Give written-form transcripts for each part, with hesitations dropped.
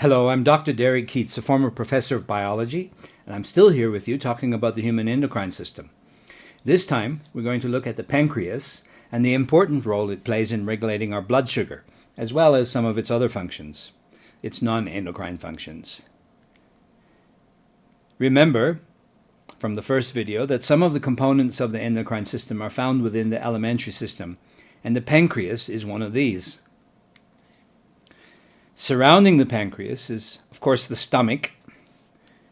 Hello, I'm Dr. Derek Keats, a former professor of biology, and I'm still here with you talking about the human endocrine system. This time, we're going to look at the pancreas and the important role it plays in regulating our blood sugar, as well as some of its other functions, its non-endocrine functions. Remember from the first video that some of the components of the endocrine system are found within the alimentary system, and the pancreas is one of these. Surrounding the pancreas is, of course, the stomach,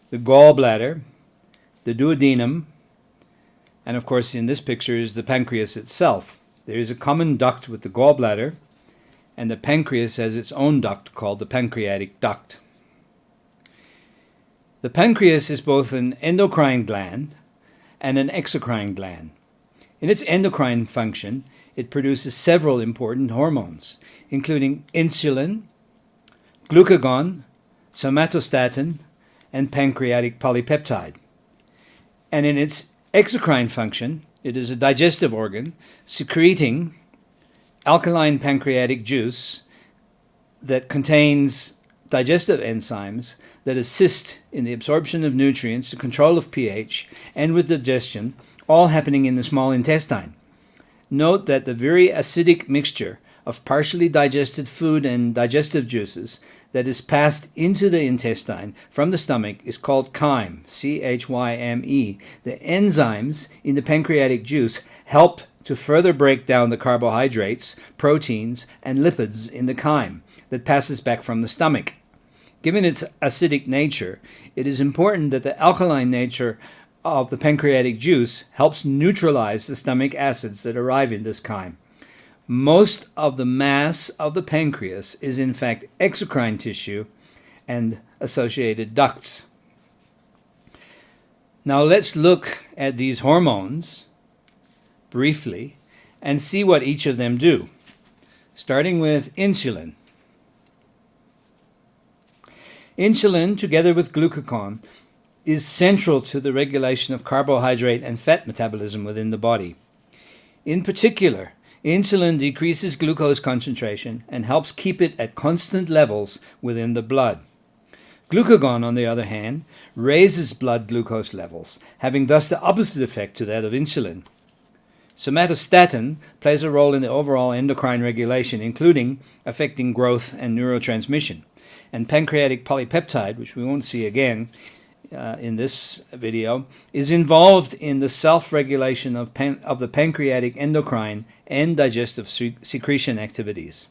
the gallbladder, the duodenum, and of course in this picture is the pancreas itself. There is a common duct with the gallbladder, and the pancreas has its own duct called the pancreatic duct. The pancreas is both an endocrine gland and an exocrine gland. In its endocrine function, it produces several important hormones, including insulin, glucagon, somatostatin, and pancreatic polypeptide. And in its exocrine function, it is a digestive organ secreting alkaline pancreatic juice that contains digestive enzymes that assist in the absorption of nutrients, the control of pH, and with digestion, all happening in the small intestine. Note that the very acidic mixture of partially digested food and digestive juices that is passed into the intestine from the stomach is called chyme, C-H-Y-M-E. The enzymes in the pancreatic juice help to further break down the carbohydrates, proteins, and lipids in the chyme that passes back from the stomach. Given its acidic nature, it is important that the alkaline nature of the pancreatic juice helps neutralize the stomach acids that arrive in this chyme. Most of the mass of the pancreas is in fact exocrine tissue and associated ducts. Now let's look at these hormones briefly and see what each of them do, starting with insulin. Insulin, together with glucagon, is central to the regulation of carbohydrate and fat metabolism within the body. In particular, insulin decreases glucose concentration and helps keep it at constant levels within the blood. Glucagon, on the other hand, raises blood glucose levels, having thus the opposite effect to that of insulin. Somatostatin plays a role in the overall endocrine regulation, including affecting growth and neurotransmission. And pancreatic polypeptide, which we won't see again in this video, is involved in the self-regulation of the pancreatic endocrine and digestive secretion activities.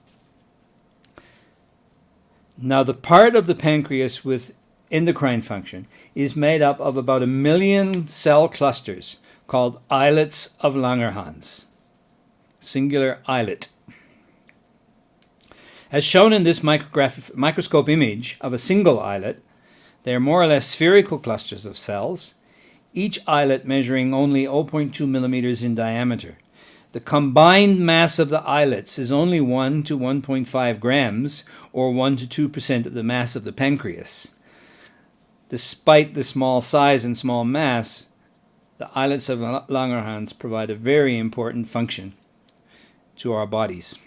Now, the part of the pancreas with endocrine function is made up of about 1 million cell clusters called islets of Langerhans, singular islet. As shown in this microscope image of a single islet, they are more or less spherical clusters of cells, each islet measuring only 0.2 millimeters in diameter. The combined mass of the islets is only 1 to 1.5 grams, or 1 to 2% of the mass of the pancreas. Despite the small size and small mass, the islets of Langerhans provide a very important function to our bodies.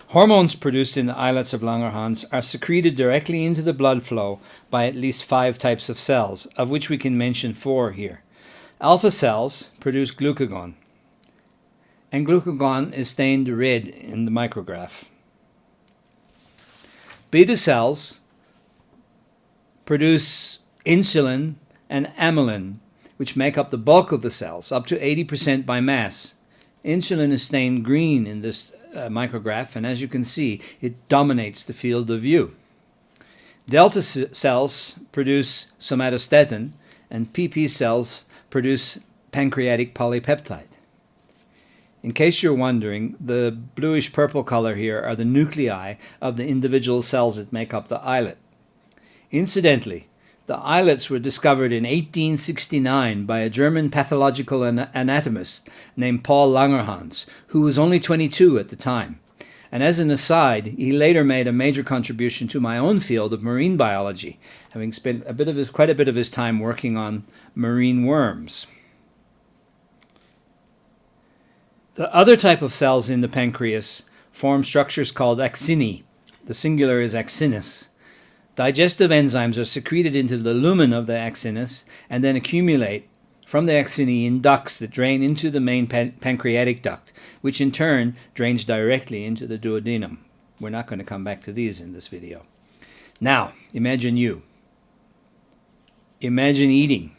Hormones produced in the islets of Langerhans are secreted directly into the blood flow by at least 5 types of cells, of which we can mention 4 here. Alpha cells produce glucagon, and glucagon is stained red in the micrograph. Beta cells produce insulin and amylin, which make up the bulk of the cells, up to 80% by mass. Insulin is stained green in this micrograph, and as you can see, it dominates the field of view. Delta cells produce somatostatin, and PP cells produce pancreatic polypeptide. In case you're wondering, the bluish-purple color here are the nuclei of the individual cells that make up the islet. Incidentally, the islets were discovered in 1869 by a German pathological anatomist named Paul Langerhans, who was only 22 at the time. And as an aside, he later made a major contribution to my own field of marine biology, having spent quite a bit of his time working on marine worms. The other type of cells in the pancreas form structures called acini, The singular is axinus. Digestive enzymes are secreted into the lumen of the axinus and then accumulate from the axini in ducts that drain into the main pancreatic duct, which in turn drains directly into the duodenum. We're not going to come back to these in this video. Now, imagine you. Imagine eating.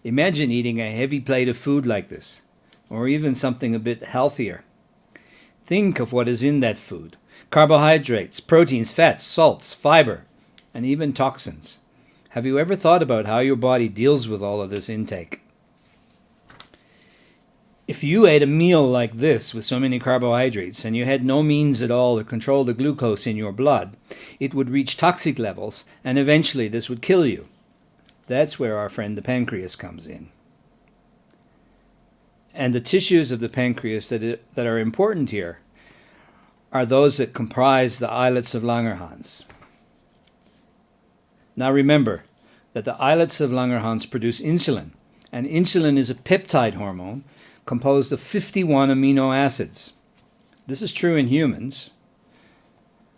Imagine eating a heavy plate of food like this, or even something a bit healthier. Think of what is in that food. Carbohydrates, proteins, fats, salts, fiber, and even toxins. Have you ever thought about how your body deals with all of this intake? If you ate a meal like this with so many carbohydrates and you had no means at all to control the glucose in your blood, it would reach toxic levels and eventually this would kill you. That's where our friend the pancreas comes in. And the tissues of the pancreas that are important here are those that comprise the islets of Langerhans. Now remember that the islets of Langerhans produce insulin, and insulin is a peptide hormone composed of 51 amino acids. This is true in humans,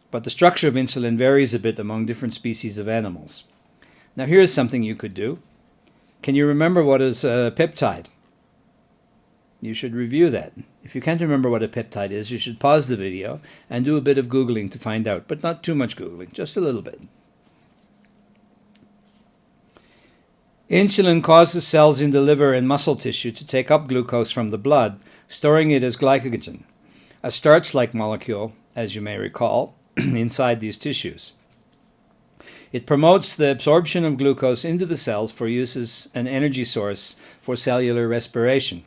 but the structure of insulin varies a bit among different species of animals. Now here's something you could do. Can you remember what is a peptide? You should review that. If you can't remember what a peptide is, you should pause the video and do a bit of Googling to find out, but not too much Googling, just a little bit. Insulin causes cells in the liver and muscle tissue to take up glucose from the blood, storing it as glycogen, a starch-like molecule, as you may recall, inside these tissues. It promotes the absorption of glucose into the cells for use as an energy source for cellular respiration.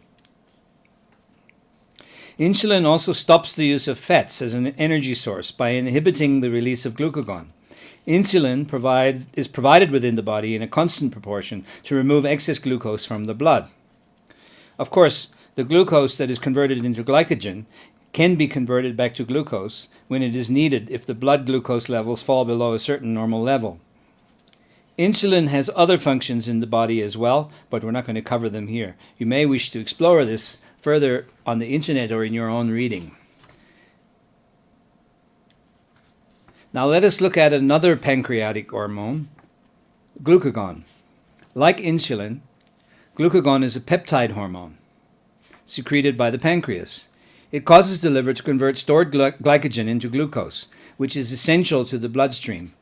Insulin also stops the use of fats as an energy source by inhibiting the release of glucagon. Insulin is provided within the body in a constant proportion to remove excess glucose from the blood. Of course, the glucose that is converted into glycogen can be converted back to glucose when it is needed if the blood glucose levels fall below a certain normal level. Insulin has other functions in the body as well, but we're not going to cover them here. You may wish to explore this further on the internet or in your own reading. Now let us look at another pancreatic hormone, glucagon. Like insulin, glucagon is a peptide hormone secreted by the pancreas. It causes the liver to convert stored glycogen into glucose, which is essential to the bloodstream.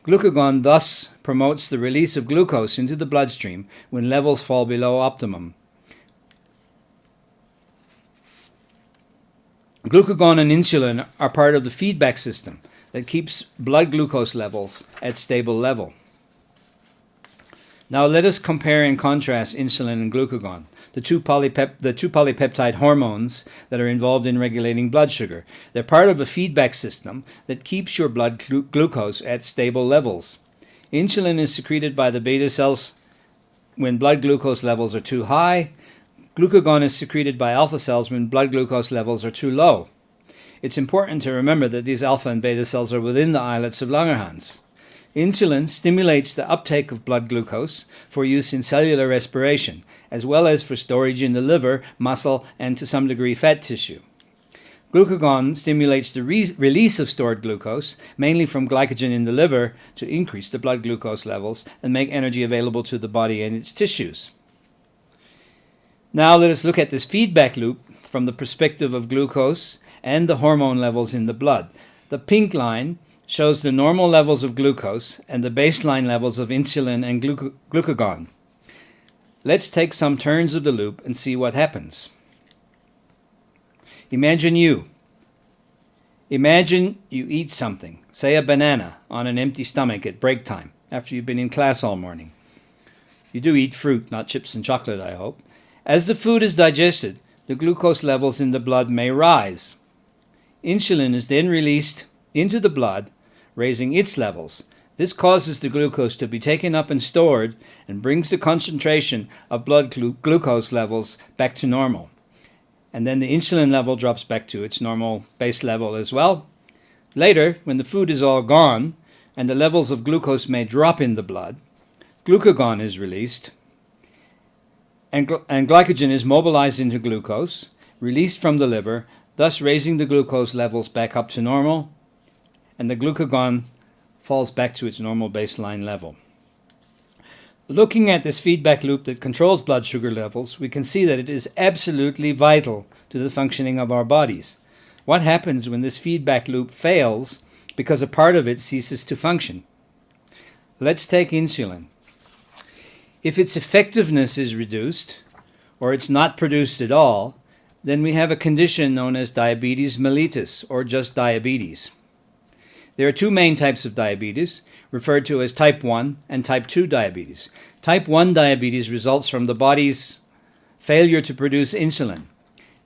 Glucagon thus promotes the release of glucose into the bloodstream when levels fall below optimum. Glucagon and insulin are part of the feedback system that keeps blood glucose levels at stable level. Now let us compare and contrast insulin and glucagon, the two polypeptide hormones that are involved in regulating blood sugar. They're part of a feedback system that keeps your blood glucose at stable levels. Insulin is secreted by the beta cells when blood glucose levels are too high. Glucagon is secreted by alpha cells when blood glucose levels are too low. It's important to remember that these alpha and beta cells are within the islets of Langerhans. Insulin stimulates the uptake of blood glucose for use in cellular respiration, as well as for storage in the liver, muscle, and to some degree fat tissue. Glucagon stimulates the release of stored glucose, mainly from glycogen in the liver, to increase the blood glucose levels and make energy available to the body and its tissues. Now let us look at this feedback loop from the perspective of glucose and the hormone levels in the blood. The pink line shows the normal levels of glucose and the baseline levels of insulin and glucagon. Let's take some turns of the loop and see what happens. Imagine you eat something, say a banana, on an empty stomach at break time, after you've been in class all morning. You do eat fruit, not chips and chocolate, I hope. As the food is digested, the glucose levels in the blood may rise. Insulin is then released into the blood, raising its levels. This causes the glucose to be taken up and stored and brings the concentration of blood glucose levels back to normal. And then the insulin level drops back to its normal base level as well. Later, when the food is all gone and the levels of glucose may drop in the blood, glucagon is released and glycogen is mobilized into glucose, released from the liver, thus raising the glucose levels back up to normal. and the glucagon falls back to its normal baseline level. Looking at this feedback loop that controls blood sugar levels, we can see that it is absolutely vital to the functioning of our bodies. What happens when this feedback loop fails because a part of it ceases to function? Let's take insulin. If its effectiveness is reduced, or it's not produced at all, then we have a condition known as diabetes mellitus, or just diabetes. There are two main types of diabetes, referred to as type 1 and type 2 diabetes. Type 1 diabetes results from the body's failure to produce insulin,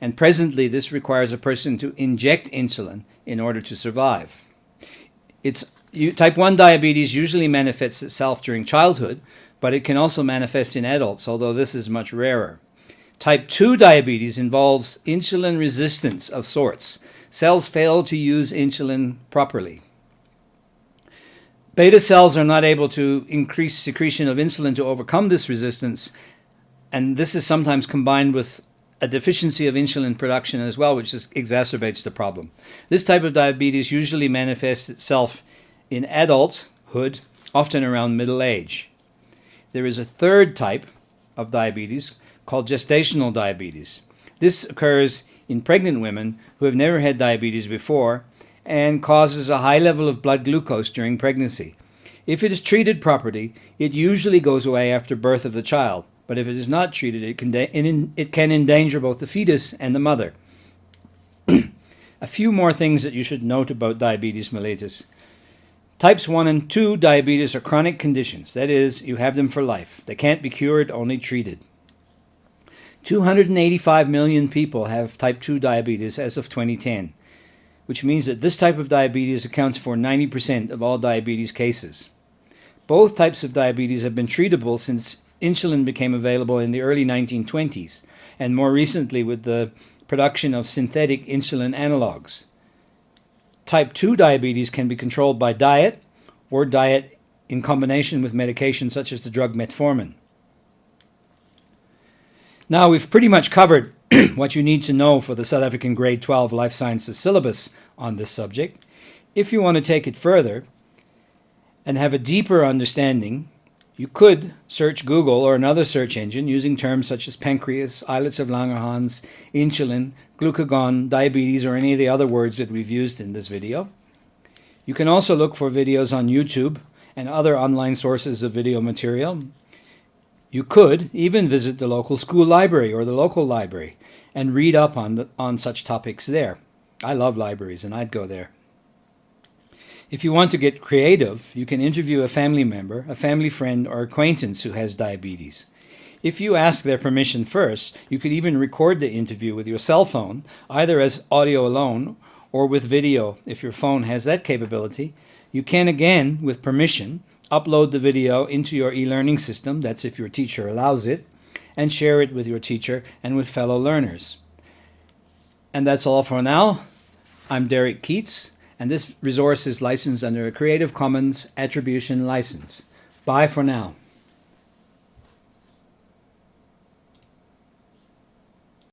and presently this requires a person to inject insulin in order to survive. Type 1 diabetes usually manifests itself during childhood, but it can also manifest in adults, although this is much rarer. Type 2 diabetes involves insulin resistance of sorts. Cells fail to use insulin properly. Beta cells are not able to increase secretion of insulin to overcome this resistance, and this is sometimes combined with a deficiency of insulin production as well, which exacerbates the problem. This type of diabetes usually manifests itself in adulthood, often around middle age. There is a third type of diabetes called gestational diabetes. This occurs in pregnant women who have never had diabetes before and causes a high level of blood glucose during pregnancy. If it is treated properly, it usually goes away after birth of the child, but if it is not treated, it can endanger both the fetus and the mother. A few more things that you should note about diabetes mellitus. Types 1 and 2 diabetes are chronic conditions. That is, you have them for life. They can't be cured, only treated. 285 million people have type 2 diabetes as of 2010. Which means that this type of diabetes accounts for 90% of all diabetes cases. Both types of diabetes have been treatable since insulin became available in the early 1920s, and more recently with the production of synthetic insulin analogs. Type 2 diabetes can be controlled by diet, or diet in combination with medication such as the drug metformin. Now we've pretty much covered what you need to know for the South African Grade 12 Life Sciences syllabus on this subject. If you want to take it further and have a deeper understanding, you could search Google or another search engine using terms such as pancreas, islets of Langerhans, insulin, glucagon, diabetes, or any of the other words that we've used in this video. You can also look for videos on YouTube and other online sources of video material. You could even visit the local school library or the local library and read up on such topics there. I love libraries and I'd go there. If you want to get creative, you can interview a family member, a family friend, or acquaintance who has diabetes. If you ask their permission first, you could even record the interview with your cell phone, either as audio alone or with video if your phone has that capability. You can again, with permission, upload the video into your e-learning system, that's if your teacher allows it, and share it with your teacher and with fellow learners. And that's all for now. I'm Derek Keats, and this resource is licensed under a Creative Commons Attribution License. Bye for now.